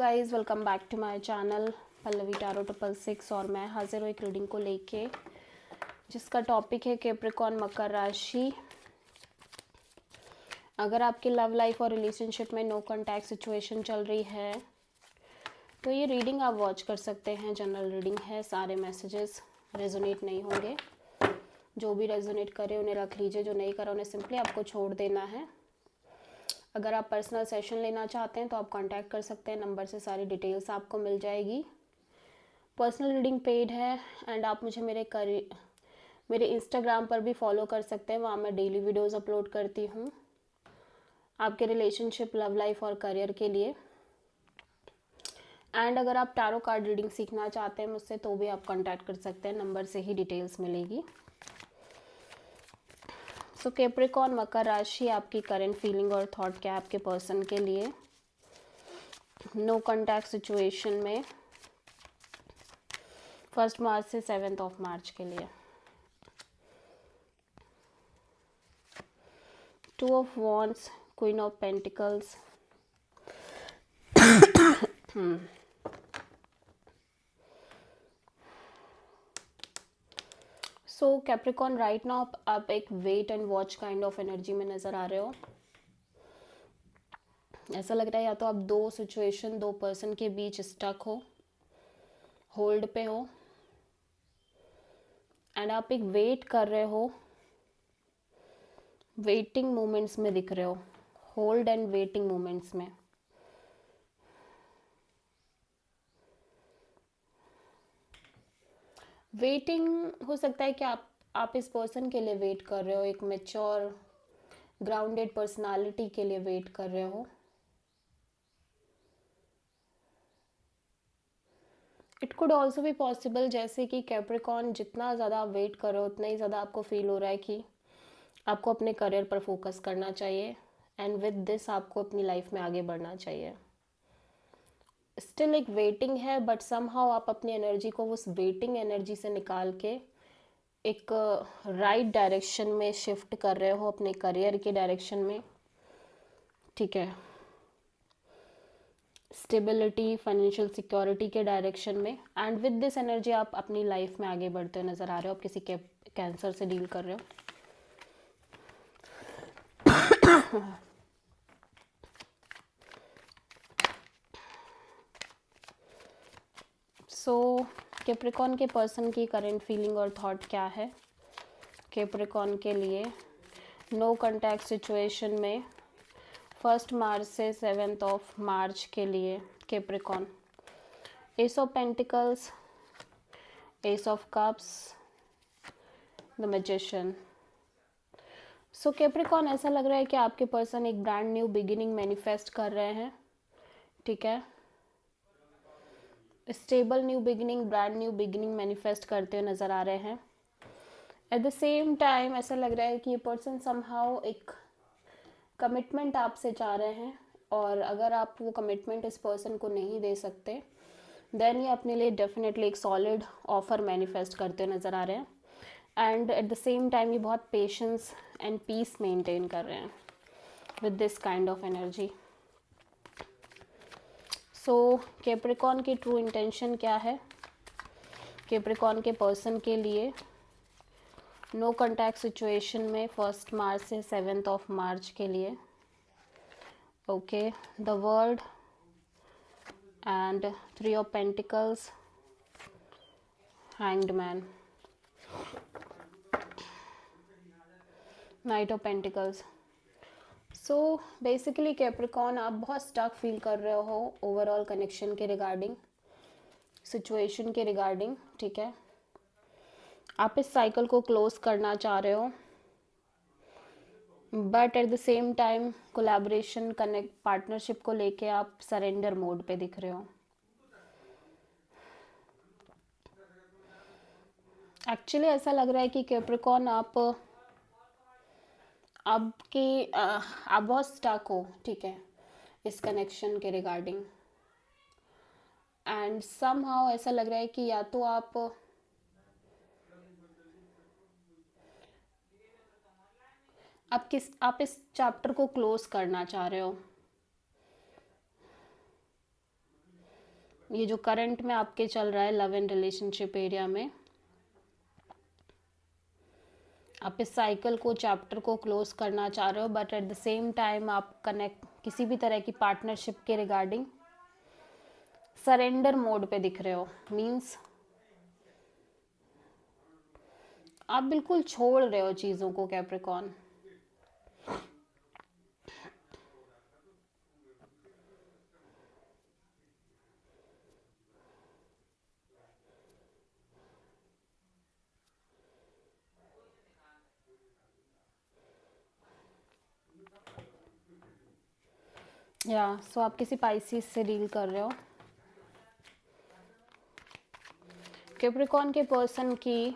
Guys welcome back to my channel Pallavi tarot 666 और मैं हाजिर हूँ एक रीडिंग को लेके जिसका टॉपिक है कैप्रिकॉर्न मकर राशि। अगर आपकी लव लाइफ और रिलेशनशिप में नो कॉन्टैक्ट सिचुएशन चल रही है तो ये रीडिंग आप वॉच कर सकते हैं। जनरल रीडिंग है, सारे मैसेजेस रेजोनेट नहीं होंगे। जो भी रेजोनेट करे उन्हें रख लीजिए, जो नहीं करा उन्हें सिंपली आपको छोड़ देना है। अगर आप पर्सनल सेशन लेना चाहते हैं तो आप कांटेक्ट कर सकते हैं, नंबर से सारी डिटेल्स आपको मिल जाएगी। पर्सनल रीडिंग पेड है एंड आप मुझे मेरे इंस्टाग्राम पर भी फॉलो कर सकते हैं, वहाँ मैं डेली वीडियोस अपलोड करती हूँ आपके रिलेशनशिप, लव लाइफ और करियर के लिए। एंड अगर आप टैरो कार्ड रीडिंग सीखना चाहते हैं मुझसे तो भी आप कांटेक्ट कर सकते हैं, नंबर से ही डिटेल्स मिलेगी। सो कैप्रिकॉर्न मकर राशि, आपकी करंट फीलिंग और थॉट क्या है आपके पर्सन के लिए नो कॉन्टैक्ट सिचुएशन में 1 मार्च से 7 मार्च के लिए। 2 of wands, queen of pentacles, so Capricorn right now आप एक wait and watch kind of energy में नज़र आ रहे हो। ऐसा लग रहा है या तो आप दो पर्सन के बीच स्टक हो, होल्ड पे हो एंड आप एक वेट कर रहे हो, वेटिंग मोमेंट्स में दिख रहे हो, होल्ड एंड वेटिंग मोमेंट्स में। वेटिंग हो सकता है कि आप इस पर्सन के लिए वेट कर रहे हो, एक मैच्योर ग्राउंडेड पर्सनालिटी के लिए वेट कर रहे हो। इट कुड ऑल्सो भी पॉसिबल जैसे कि कैप्रिकॉर्न जितना ज़्यादा आप वेट कर रहे हो उतना ही ज़्यादा आपको फील हो रहा है कि आपको अपने करियर पर फोकस करना चाहिए एंड विद दिस आपको अपनी लाइफ में आगे बढ़ना चाहिए। स्टिल एक वेटिंग है बट समहाउ आप अपनी एनर्जी को उस वेटिंग एनर्जी से निकाल के एक राइट डायरेक्शन में शिफ्ट कर रहे हो, अपने करियर के डायरेक्शन में। ठीक है, स्टेबिलिटी, फाइनेंशियल सिक्योरिटी के डायरेक्शन में। एंड विद दिस एनर्जी आप अपनी लाइफ में आगे बढ़ते हुए नज़र आ रहे हो। आप किसी के कैंसर से डील कर रहे हो। सो कैप्रिकॉर्न के पर्सन की करंट फीलिंग और थॉट क्या है कैप्रिकॉर्न के लिए नो कॉन्टैक्ट सिचुएशन में 1 मार्च से 7 मार्च के लिए। Capricorn, S of pentacles, S of cups, the magician. So Capricorn ऐसा लग रहा है कि आपके पर्सन एक ब्रांड न्यू बिगिनिंग मैनिफेस्ट कर रहे हैं। ठीक है, stable new beginning, brand new beginning manifest करते हुए नज़र आ रहे हैं। एट द सेम टाइम ऐसा लग रहा है कि ये पर्सन समहाउ एक कमिटमेंट आपसे चाह रहे हैं और अगर आप वो कमिटमेंट इस पर्सन को नहीं दे सकते देन ये अपने लिए डेफिनेटली एक सॉलिड ऑफर मैनिफेस्ट करते हुए नज़र आ रहे हैं। And at the same time ये बहुत पेशेंस एंड पीस मेंटेन कर रहे हैं with this kind of energy. So Capricorn की ट्रू इंटेंशन क्या है कैप्रिकॉर्न के पर्सन के लिए नो कॉन्टैक्ट सिचुएशन में 1 मार्च से 7 मार्च के लिए। Okay, the world and 3 of pentacles, hanged man, night of pentacles. So basically Capricorn आप बहुत स्टक फील कर रहे हो ओवरऑल कनेक्शन के रिगार्डिंग, सिचुएशन के रिगार्डिंग। ठीक है, आप इस साइकिल को क्लोज करना चाह रहे हो but at the same time collaboration, connect, partnership को लेके आप सरेंडर मोड पे दिख रहे हो। एक्चुअली ऐसा लग रहा है कि कैप्रिकॉर्न आप बहुत स्टक हो। ठीक है, इस कनेक्शन के रिगार्डिंग एंड समहाउ ऐसा लग रहा है कि या तो आप इस चैप्टर को क्लोज करना चाह रहे हो। ये जो करंट में आपके चल रहा है लव एंड रिलेशनशिप एरिया में, आप इस साइकिल को, चैप्टर को क्लोज करना चाह रहे हो, but at the same time आप कनेक्ट किसी भी तरह की पार्टनरशिप के रिगार्डिंग सरेंडर मोड पे दिख रहे हो। मीन्स आप बिल्कुल छोड़ रहे हो चीज़ों को कैप्रिकॉर्न। सो आप किसी पाइसिस से डील कर रहे हो। कैप्रिकॉर्न के पर्सन की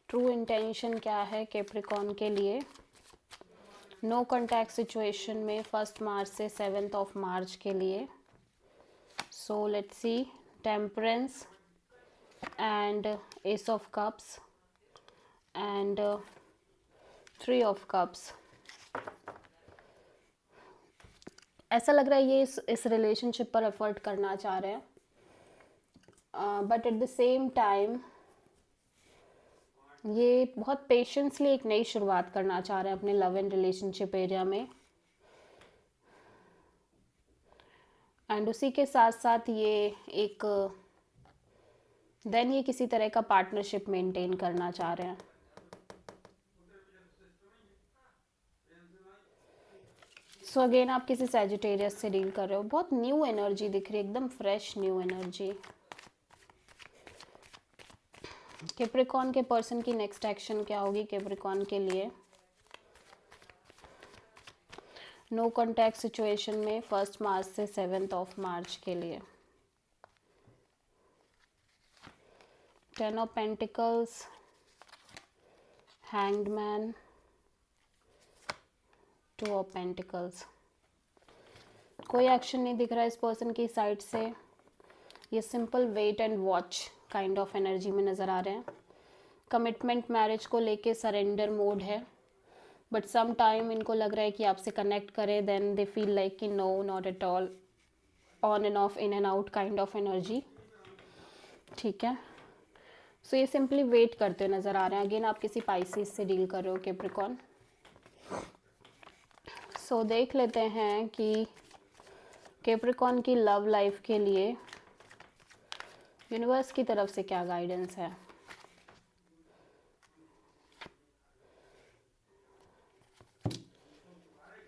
ट्रू इंटेंशन क्या है कैप्रिकॉर्न के लिए? नो कॉन्टैक्ट सिचुएशन में 1 मार्च से 7 मार्च के लिए। So let's see, temperance and S of cups and 3 of cups. ऐसा लग रहा है ये इस रिलेशनशिप पर एफर्ट करना चाह रहे हैं, but at the same time ये बहुत पेशेंसली एक नई शुरुआत करना चाह रहे हैं अपने लव एंड रिलेशनशिप एरिया में। एंड उसी के साथ साथ ये किसी तरह का पार्टनरशिप मेंटेन करना चाह रहे हैं। सो अगेन आप किसी सैजिटेरियस से डील कर रहे हो। बहुत न्यू एनर्जी दिख रही है, एकदम फ्रेश न्यू एनर्जी। कैप्रिकॉर्न के पर्सन की नेक्स्ट एक्शन क्या होगी कैप्रिकॉर्न के लिए? नो कॉन्टैक्ट सिचुएशन में 1 मार्च से 7 मार्च के लिए। 10 of pentacles, hanged man, 2 of pentacles. कोई एक्शन नहीं दिख रहा है इस पर्सन की साइड से। ये simple wait and watch kind of energy में नज़र आ रहे हैं। कमिटमेंट, मैरिज को लेके सरेंडर मोड है, बट सम टाइम इनको लग रहा है कि आपसे कनेक्ट करें, देन दे फील लाइक कि no, not at all, on and off, in and out kind of energy. ठीक है, सो ये सिंपली वेट करते हुए नज़र आ रहे हैं। अगेन आप किसी पाइसिस से डील कर रहे हो कैप्रिकॉर्न। सो देख लेते हैं कि कैप्रिकॉर्न की लव लाइफ के लिए यूनिवर्स की तरफ से क्या गाइडेंस है।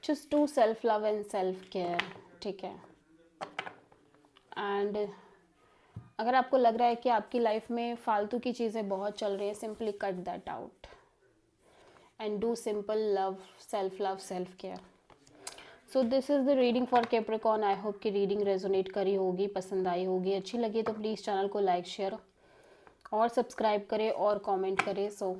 Just do self love and self care. ठीक है, एंड अगर आपको लग रहा है कि आपकी लाइफ में फालतू की चीज़ें बहुत चल रही है, simply cut that out and do simple love, self care. So this is the reading for Capricorn. I hope कि रीडिंग रेजोनेट करी होगी, पसंद आई होगी। अच्छी लगी तो प्लीज़ चैनल को लाइक, शेयर और सब्सक्राइब करें और कमेंट करें। सो